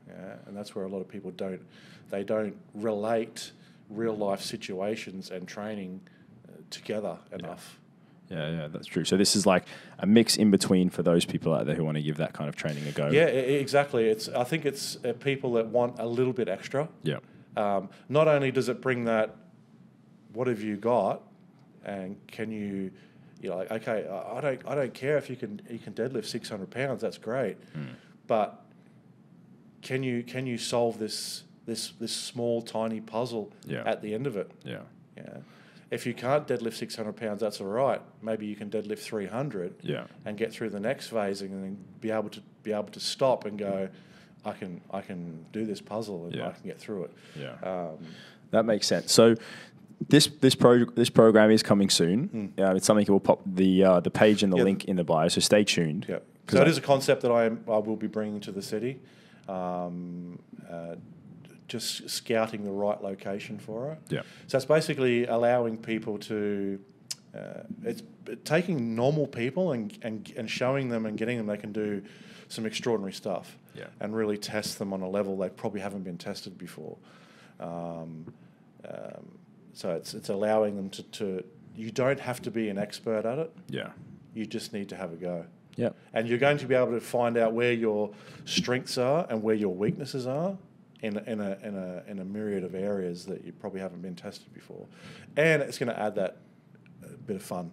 Yeah. And that's where a lot of people don't relate real life situations and training together enough. Yeah, that's true. So this is like a mix in between for those people out there who want to give that kind of training a go. Yeah, exactly. I think it's people that want a little bit extra. Yeah. Not only does it bring that, what have you got, and can you, like, okay, I don't care if you can deadlift 600 pounds. That's great, but can you solve this small tiny puzzle at the end of it? Yeah. Yeah. If you can't deadlift 600 pounds, that's all right. Maybe you can deadlift 300 and get through the next phase and then be able to stop and go, I can do this puzzle and I can get through it. Yeah. That makes sense. So this program is coming soon. It's something that will pop the page and the link in the bio. So stay tuned. Yeah. So it is a concept that I will be bringing to the city. Just scouting the right location for it. Yeah. So it's basically allowing people to, it's taking normal people and showing them and getting them they can do some extraordinary stuff. Yeah. And really test them on a level they probably haven't been tested before. So it's allowing them to you don't have to be an expert at it. Yeah. You just need to have a go. Yeah. And you're going to be able to find out where your strengths are and where your weaknesses are in a myriad of areas that you probably haven't been tested before. And it's going to add that bit of fun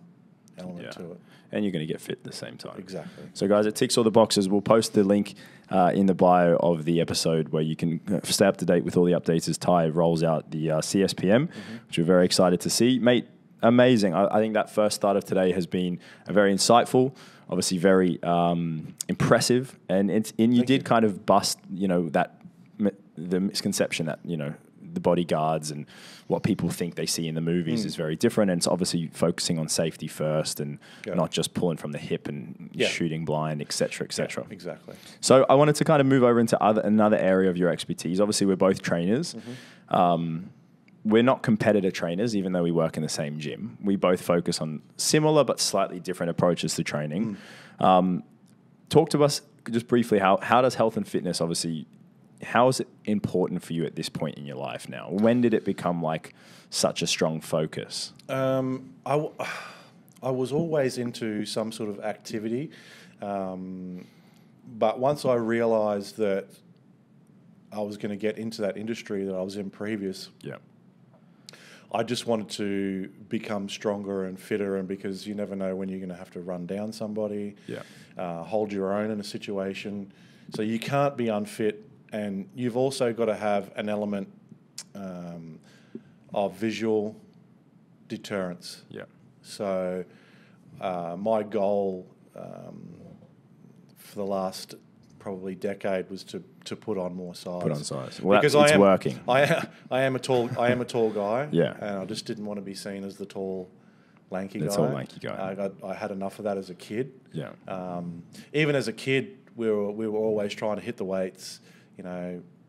element to it. And you're going to get fit at the same time. Exactly. So, guys, it ticks all the boxes. We'll post the link in the bio of the episode where you can stay up to date with all the updates as Ty rolls out the CSPM, which we're very excited to see. Mate, amazing. I think that first start of today has been very insightful, obviously very impressive. And you did kind of bust, the misconception that, the bodyguards and what people think they see in the movies is very different. And it's obviously focusing on safety first and not just pulling from the hip and shooting blind, et cetera, et cetera. Yeah, exactly. So I wanted to kind of move over into another area of your expertise. Obviously, we're both trainers. We're not competitor trainers, even though we work in the same gym. We both focus on similar but slightly different approaches to training. Talk to us just briefly, how does health and fitness, obviously, how is it important for you at this point in your life now? When did it become like such a strong focus? I was always into some sort of activity, but once I realised that I was going to get into that industry that I was in previous, I just wanted to become stronger and fitter, and because you never know when you're going to have to run down somebody, hold your own in a situation. So you can't be unfit. And you've also got to have an element of visual deterrence. Yeah. So my goal for the last probably decade was to put on more size. Put on size. Well, because it's working. I am a tall guy. Yeah. And I just didn't want to be seen as the tall, lanky guy. The tall, lanky guy. I had enough of that as a kid. Yeah. Even as a kid, we were always trying to hit the weights.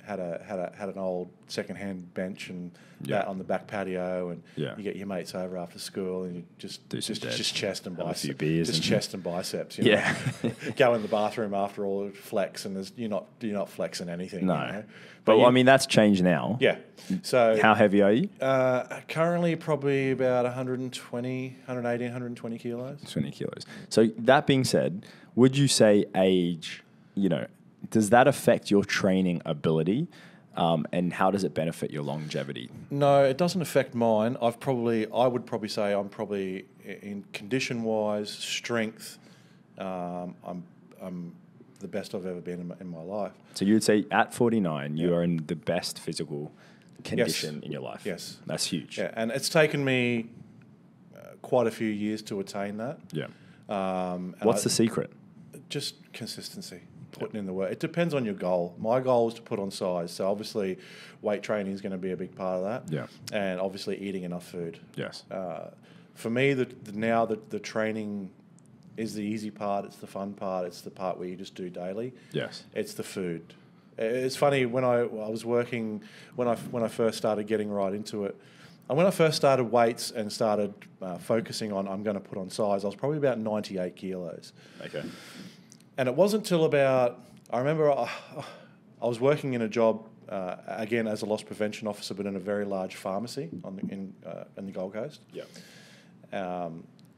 Had an old second-hand bench and that on the back patio, and you get your mates over after school, and you just chest and biceps, a few beers, just chest and biceps. Go in the bathroom after all, flex, and you're not flexing anything. No, but I mean that's changed now. Yeah. So how heavy are you? Currently, probably about 180, 120 kilos. 20 kilos. So that being said, would you say age, does that affect your training ability, and how does it benefit your longevity? No, it doesn't affect mine. I would probably say I'm probably in condition-wise, strength. I'm the best I've ever been in my life. So you would say at 49, you are in the best physical condition in your life. Yes, that's huge. Yeah, and it's taken me quite a few years to attain that. Yeah. What's the secret? Just consistency. Putting in the work. It depends on your goal. My goal is to put on size. So obviously weight training is going to be a big part of that. Yeah. And obviously eating enough food. Yes. For me, the training is the easy part. It's the fun part. It's the part where you just do daily. Yes. It's the food. It's funny, when I was working, when I first started getting right into it, and when I first started weights and started focusing on I'm going to put on size, I was probably about 98 kilos. Okay. And it wasn't till I remember I was working in a job, again, as a loss prevention officer, but in a very large pharmacy in the Gold Coast. Yeah.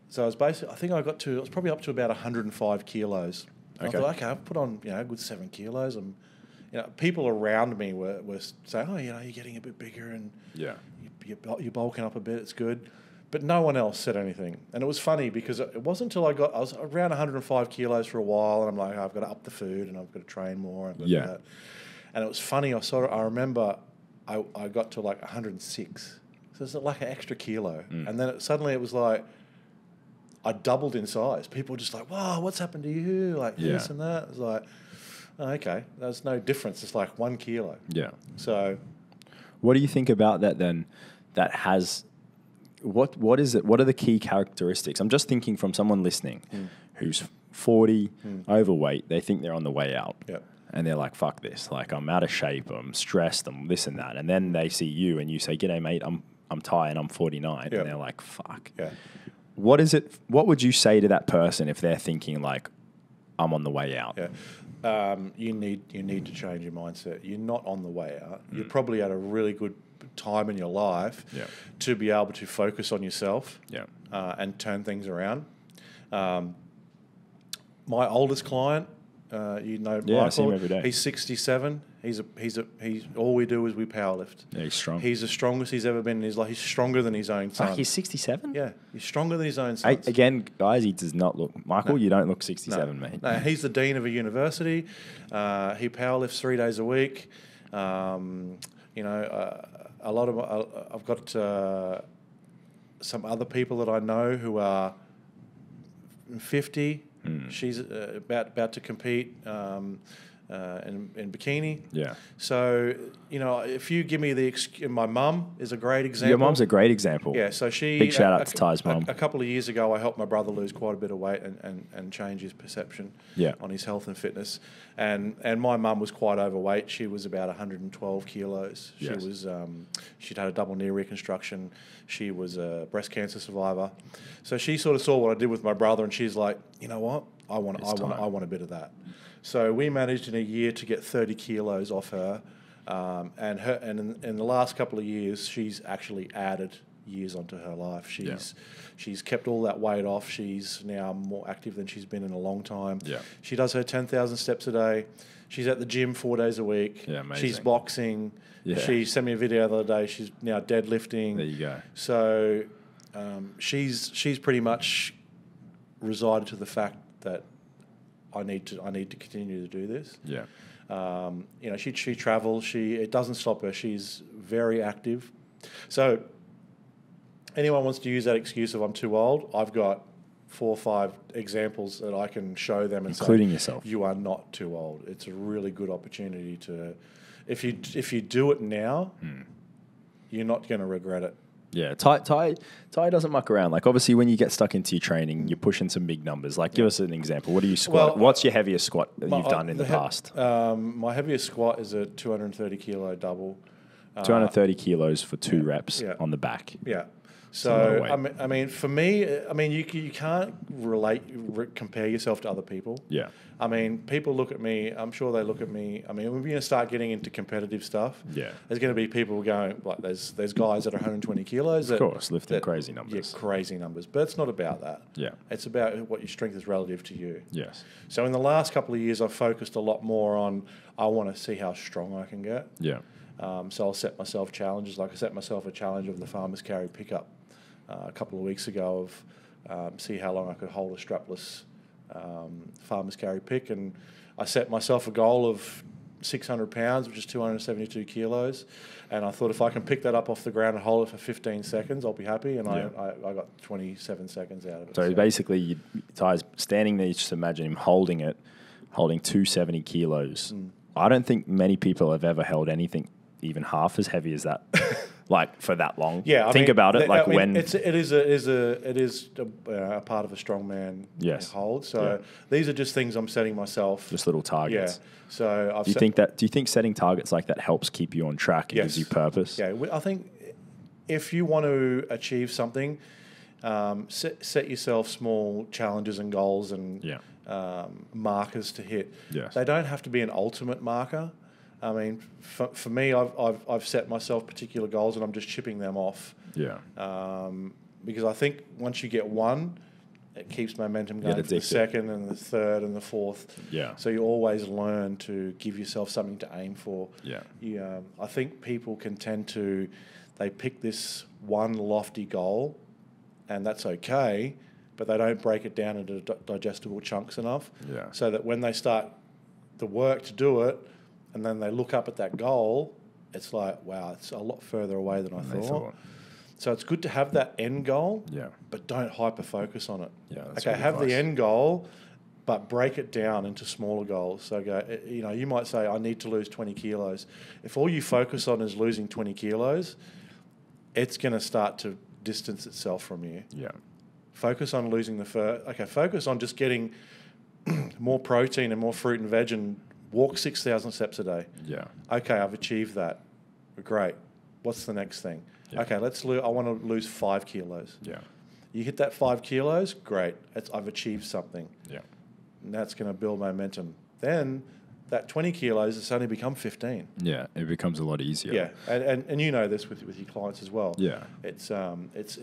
So I was basically, I think I was probably up to about 105 kilos. And Okay. I thought, okay, I've put on, a good 7 kilos. And, people around me were saying, oh, you're getting a bit bigger and you're bulking up a bit. It's good. But no one else said anything. And it was funny because it wasn't until I was around 105 kilos for a while, and I'm like, I've got to up the food and I've got to train more. And that. And it was funny. I remember I got to like 106. So it's like an extra kilo. And then suddenly it was like, I doubled in size. People were just like, wow, what's happened to you? Like this and that. It's like, oh, okay, there's no difference. It's like 1 kilo. Yeah. So what do you think about that then? That has, what is it? What are the key characteristics? I'm just thinking from someone listening who's 40, overweight. They think they're on the way out. Yep. And they're like, fuck this. Like, I'm out of shape. I'm stressed. I'm this and that. And then they see you and you say, g'day, mate. I'm Ty and I'm 49. Yep. And they're like, fuck. Yeah. What is it? What would you say to that person if they're thinking like, I'm on the way out? Yeah. You need to change your mindset. You're not on the way out. You're probably at a really good time in your life to be able to focus on yourself and turn things around. My oldest client, Michael, I see him every day. He's 67. He's all we do is we powerlift. Yeah, he's strong. He's the strongest he's ever been in his life. He's stronger than his own son. He's 67? Yeah, he's stronger than his own son. Again, guys, he does not look... Michael, you don't look 67, mate. No, he's the dean of a university. He powerlifts 3 days a week. A lot of... I've got some other people that I know who are 50. She's about to compete in bikini. Yeah. So, if you give me my mum is a great example. Your mum's a great example. Yeah, so she... Big shout out to Ty's mum. A couple of years ago, I helped my brother lose quite a bit of weight and change his perception on his health and fitness. And my mum was quite overweight. She was about 112 kilos. She was she'd had a double knee reconstruction. She was a breast cancer survivor. So she sort of saw what I did with my brother, and she's like, you know what? I want a bit of that. So we managed in a year to get 30 kilos off her, and in the last couple of years, she's actually added years onto her life. She's kept all that weight off. She's now more active than she's been in a long time. Yeah. She does her 10,000 steps a day. She's at the gym 4 days a week. Yeah, amazing. She's boxing. Yeah. She sent me a video the other day. She's now deadlifting. There you go. So she's pretty much resided to the fact that I need to continue to do this. Yeah. She travels. It doesn't stop her. She's very active. So anyone wants to use that excuse of I'm too old, I've got 4 or 5 examples that I can show them and including say, yourself. You are not too old. It's a really good opportunity to, if you do it now, you're not going to regret it. Yeah, Ty doesn't muck around. Like, obviously, when you get stuck into your training, you're pushing some big numbers. Like, give us an example. What do you squat? What's your heaviest squat that you've done in the past? My heaviest squat is a 230 kilo double. 230 kilos for 2 reps on the back. Yeah. So, I mean, for me, you can't compare yourself to other people. Yeah. I mean, people look at me. I'm sure they look at me. I mean, when we're going to start getting into competitive stuff, there's going to be people going, like, there's guys that are 120 kilos. Of course, lifting crazy numbers. Yeah, crazy numbers. But it's not about that. Yeah. It's about what your strength is relative to you. Yes. So in the last couple of years, I've focused a lot more on, I want to see how strong I can get. Yeah. So I'll set myself challenges. Like I set myself a challenge of the farmer's carry pickup a couple of weeks ago of see how long I could hold a strapless farmer's carry pick. And I set myself a goal of 600 pounds, which is 272 kilos. And I thought if I can pick that up off the ground and hold it for 15 seconds, I'll be happy. And I got 27 seconds out of it. So basically, Ty's standing there, just imagine him holding 270 kilos. I don't think many people have ever held anything even half as heavy as that, like for that long. Yeah, think about it. Like when it is a part of a strongman hold. So these are just things I'm setting myself. Just little targets. Yeah. So do you think setting targets like that helps keep you on track and gives you purpose? Yeah, I think if you want to achieve something, set yourself small challenges and goals and markers to hit. Yes. They don't have to be an ultimate marker. I mean, for me, I've set myself particular goals and I'm just chipping them off. Yeah. Because I think once you get one, it keeps momentum going for the addicted. second and the third and the fourth. Yeah. So you always learn to give yourself something to aim for. Yeah. I think people can tend to, they pick this one lofty goal, and that's okay, but they don't break it down into digestible chunks enough. Yeah. So that when they start the work to do it, and then they look up at that goal, it's like, wow, it's a lot further away than I thought. So it's good to have that end goal, but don't hyper-focus on it. Yeah, that's okay, good have advice. the end goal, but break it down into smaller goals. So you might say, I need to lose 20 kilos. If all you focus on is losing 20 kilos, it's going to start to distance itself from you. Yeah. Focus on losing focus on just getting more protein and more fruit and veg and walk 6,000 steps a day. Yeah. Okay, I've achieved that. Great. What's the next thing? Yeah. Okay, I want to lose 5 kilos. Yeah. You hit that 5 kilos, great. I've achieved something. Yeah. And that's going to build momentum. Then that 20 kilos has only become 15. Yeah, it becomes a lot easier. Yeah, and you know this with your clients as well. Yeah. It's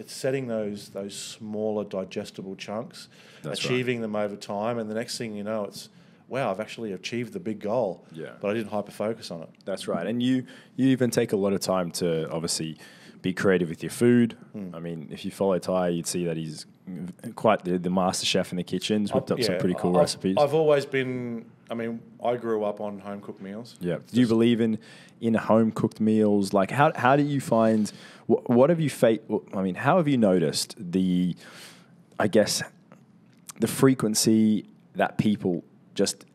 setting those smaller digestible chunks, That's achieving them over time, and the next thing you know, it's, wow, I've actually achieved the big goal. Yeah. But I didn't hyper-focus on it. That's right. And you even take a lot of time to obviously be creative with your food. I mean, if you follow Ty, you'd see that he's quite the master chef in the kitchen. He's whipped up some pretty cool recipes. I've always been, I grew up on home-cooked meals. Yeah. Do you believe in home-cooked meals? Like, how do you find, what have you, how have you noticed the frequency that people just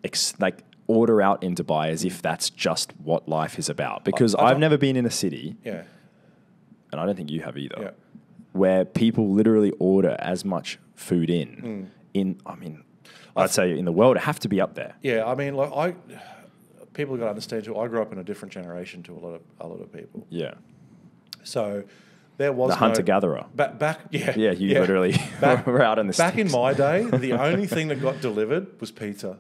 order out in Dubai as if that's just what life is about? Because I've never been in a city. Yeah. And I don't think you have either. Yeah. Where people literally order as much food I'd say in the world, it have to be up there. Yeah, people got to understand too. I grew up in a different generation to a lot of people. Yeah. So there was the hunter-gatherer. Yeah, literally were out on the back sticks. in my day, the only thing that got delivered was pizza.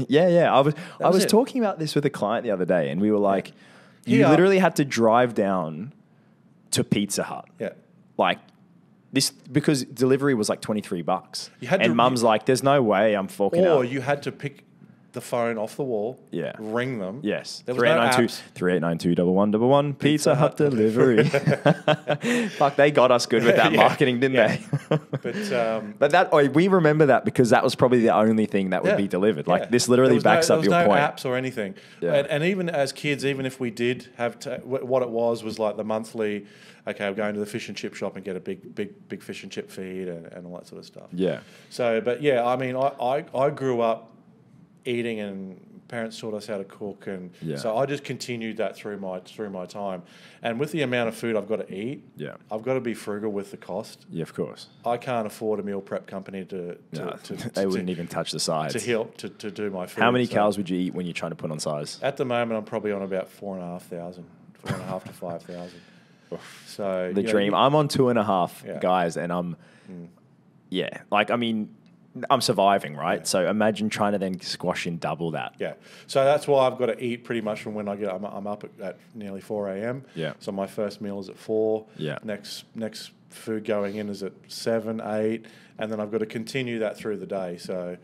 Yeah. I was it. talking about this with a client the other day, and we were like, you literally had to drive down to Pizza Hut. Yeah. Like this, because delivery was like $23. And mum's like, there's no way I'm forking out. Or you had to pick the phone off the wall, ring them. Yes. There was no apps. 3892-1111, Pizza Hut delivery. Fuck, they got us good with that marketing, didn't they? But that we remember that because that was probably the only thing that would be delivered. Like this literally backs up your point. There was no apps or anything. Yeah. And even as kids, even if we did have what it was like the monthly, okay, I'm going to the fish and chip shop and get a big fish and chip feed and all that sort of stuff. Yeah. So, but yeah, I grew up eating, and parents taught us how to cook, and so I just continued that through my time. And with the amount of food I've got to eat, I've got to be frugal with the cost. Yeah, of course. I can't afford a meal prep company they wouldn't even touch the sides to help to do my food. How many cows would you eat when you're trying to put on size? At the moment, I'm probably on about 4,500 to 5,000. So the dream. I'm on 2.5 guys, and I'm I'm surviving, right? Yeah. So imagine trying to then squash in double that. Yeah. So that's why I've got to eat pretty much from when I get. I'm up at nearly 4 a.m. Yeah. So my first meal is at 4. Yeah. Next food going in is at 7, 8, and then I've got to continue that through the day. So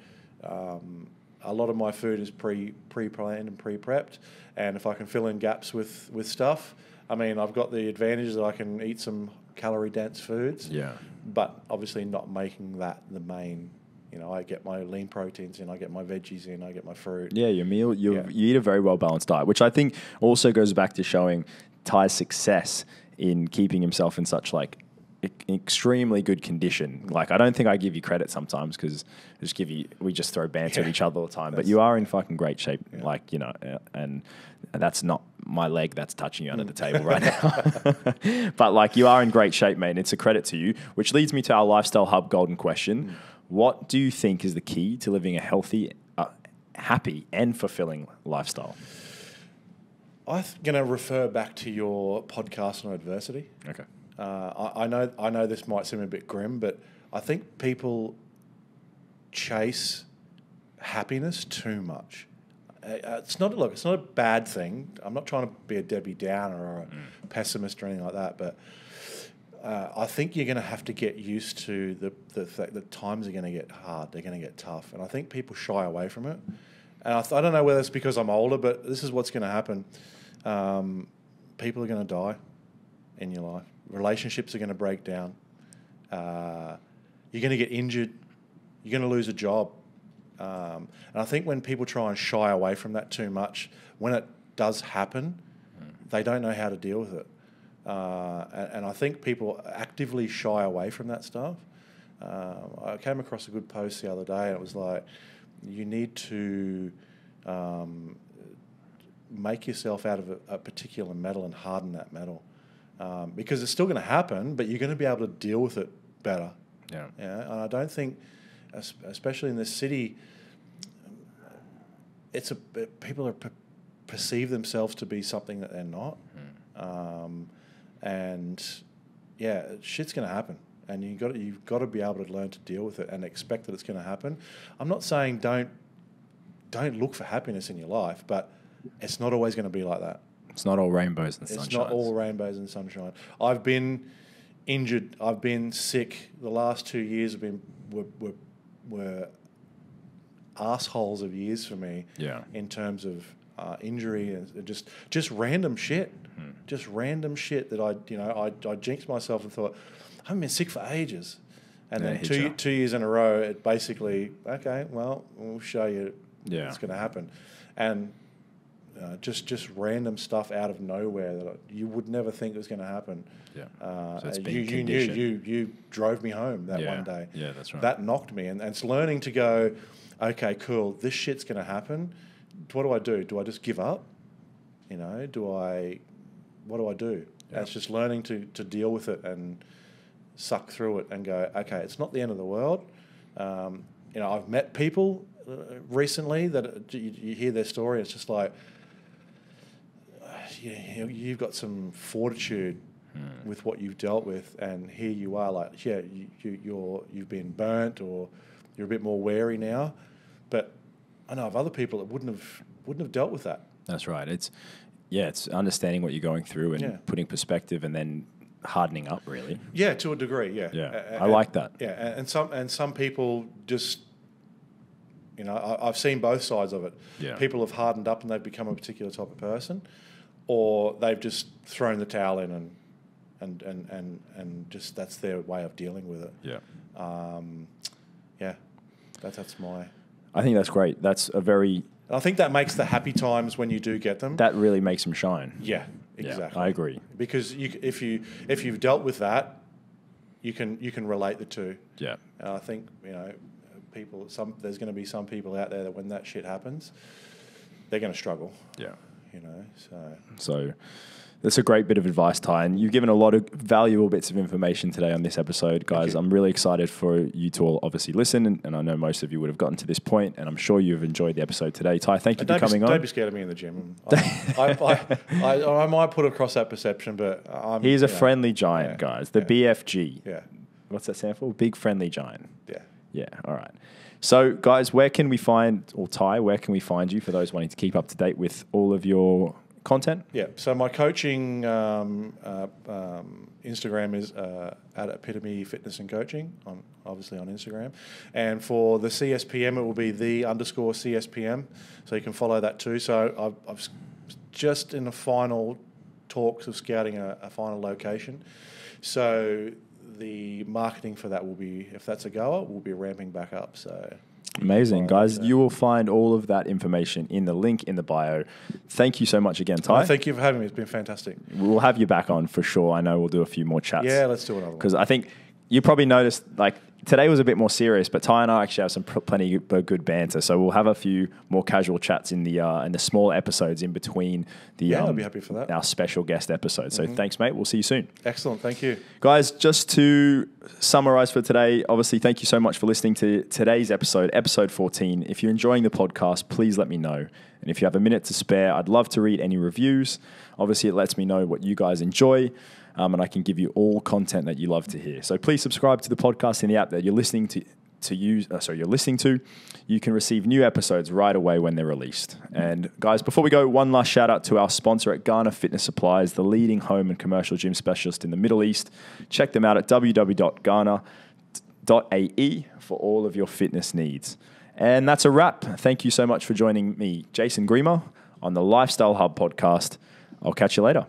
a lot of my food is pre-planned and pre-prepped, and if I can fill in gaps with stuff, I've got the advantage that I can eat some calorie-dense foods. Yeah. But obviously not making that the main. I get my lean proteins in, I get my veggies in, I get my fruit. Yeah, your meal, you eat a very well-balanced diet, which I think also goes back to showing Ty's success in keeping himself in such extremely good condition. Like, I don't think I give you credit sometimes because we just throw banter at each other all the time, but you are in fucking great shape. Yeah. And that's not my leg that's touching you under the table right now. But you are in great shape, mate. It's a credit to you, which leads me to our Lifestyle Hub golden question. What do you think is the key to living a healthy, happy, and fulfilling lifestyle? I'm going to refer back to your podcast on adversity. Okay. I know this might seem a bit grim, but I think people chase happiness too much. It's not a bad thing. I'm not trying to be a Debbie Downer or a pessimist or anything like that, but I think you're going to have to get used to the fact that times are going to get hard. They're going to get tough. And I think people shy away from it. And I don't know whether it's because I'm older, but this is what's going to happen. People are going to die in your life. Relationships are going to break down. You're going to get injured. You're going to lose a job. And I think when people try and shy away from that too much, when it does happen, they don't know how to deal with it. And I think people actively shy away from that stuff. I came across a good post the other day, and it was like, you need to make yourself out of a particular metal and harden that metal. Because it's still going to happen, but you're going to be able to deal with it better. Yeah. And I don't think, especially in this city, people perceive themselves to be something that they're not. And yeah, shit's going to happen, and you've got to be able to learn to deal with it and expect that it's going to happen. I'm not saying don't look for happiness in your life, but it's not always going to be like that. It's not all rainbows and sunshine. It's not all rainbows and sunshine. I've been injured. I've been sick. The last 2 years have been were assholes of years for me. Yeah. In terms of injury and just random shit. Just random shit that I jinxed myself and thought, I haven't been sick for ages. And then 2 years in a row, it basically, okay, well, we'll show you what's going to happen. And just random stuff out of nowhere that you would never think was going to happen. Yeah. So it's been you drove me home that one day. Yeah, that's right. That knocked me. And it's learning to go, okay, cool, this shit's going to happen. What do I do? Do I just give up? What do I do? Yeah. And it's just learning to deal with it and suck through it and go, okay, it's not the end of the world. I've met people recently that you hear their story. It's just like, you've got some fortitude with what you've dealt with, and here you are, like, you've been burnt, or you're a bit more wary now. But I know of other people that wouldn't have dealt with that. That's right. It's understanding what you're going through and putting perspective, and then hardening up, really. Yeah, to a degree. Yeah. Yeah, I like that. Yeah, and some people just, I've seen both sides of it. Yeah. People have hardened up and they've become a particular type of person, or they've just thrown the towel in and just that's their way of dealing with it. Yeah. That's my. I think that's great. That's a very. I think that makes the happy times when you do get them. That really makes them shine. Yeah, exactly. Yeah, I agree. Because if you've dealt with that, you can relate the two. Yeah. And I think there's going to be some people out there that when that shit happens, they're going to struggle. Yeah. So that's a great bit of advice, Ty, and you've given a lot of valuable bits of information today on this episode, guys. I'm really excited for you to all obviously listen, and I know most of you would have gotten to this point, and I'm sure you've enjoyed the episode today. Ty, thank you for coming on. Don't be scared of me in the gym. I might put across that perception, but he's a friendly giant, guys. The BFG. Yeah. What's that stand for? Big Friendly Giant. Yeah. Yeah. All right. So, guys, where can we find you for those wanting to keep up to date with all of your content? Yeah, so my coaching Instagram is at Epitome Fitness and Coaching, obviously on Instagram. And for the CSPM, it will be _CSPM, so you can follow that too. So I've just in the final talks of scouting a final location. So the marketing for that will be, if that's a goer, we'll be ramping back up. So amazing, guys. You will find all of that information in the link in the bio. Thank you so much again, Ty. Thank you for having me. It's been fantastic. We'll have you back on for sure. I know we'll do a few more chats. Yeah, let's do another one. Because I think you probably noticed, like, today was a bit more serious, but Ty and I actually have some plenty of good banter. So we'll have a few more casual chats in the small episodes in between the I'll be happy for that. Our special guest episodes. So thanks, mate. We'll see you soon. Excellent. Thank you. Guys, just to summarize for today, obviously, thank you so much for listening to today's episode 14. If you're enjoying the podcast, please let me know. And if you have a minute to spare, I'd love to read any reviews. Obviously, it lets me know what you guys enjoy. And I can give you all content that you love to hear. So please subscribe to the podcast in the app that you're listening you're listening to, you can receive new episodes right away when they're released. And guys, before we go, one last shout out to our sponsor at Ghana Fitness Supplies, the leading home and commercial gym specialist in the Middle East. Check them out at www.ghana.ae for all of your fitness needs. And that's a wrap. Thank you so much for joining me, Jason Grima, on the Lifestyle Hub podcast. I'll catch you later.